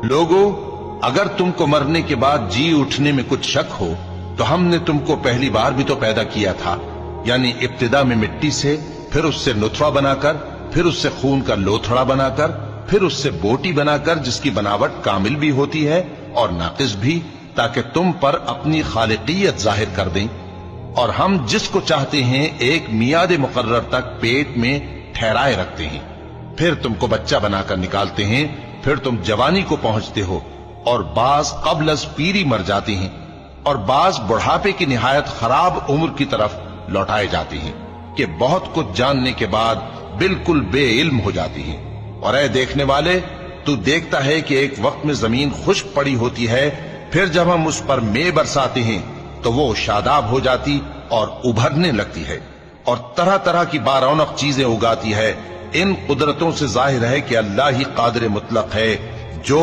लोगो, अगर तुमको मरने के बाद जी उठने में कुछ शक हो तो हमने तुमको पहली बार भी तो पैदा किया था, यानी इब्तिदा में मिट्टी से, फिर उससे नुतफा बनाकर, फिर उससे खून का लोथड़ा बनाकर, फिर उससे बोटी बनाकर जिसकी बनावट कामिल भी होती है और नाकिस भी, ताकि तुम पर अपनी खालिकियत जाहिर कर दें। और हम जिसको चाहते हैं एक मियाद मुकर्रर तक पेट में ठहराए रखते हैं, फिर तुमको बच्चा बनाकर निकालते हैं, फिर तुम जवानी को पहुंचते हो, और बाज कब्ल अज पीरी मर जाती हैं, और बाज बुढ़ापे की निहायत खराब उम्र की तरफ लौटाए जाते हैं कि बहुत कुछ जानने के बाद बिल्कुल बेइल्म हो जाती हैं। और ऐ देखने वाले, तू देखता है कि एक वक्त में जमीन खुश्क पड़ी होती है, फिर जब हम उस पर मे बरसाते हैं तो वो शादाब हो जाती और उभरने लगती है और तरह तरह की बारौनक चीजें उगाती है। इन कुदरतों से जाहिर है कि अल्लाह ही कादिर मुतलक है जो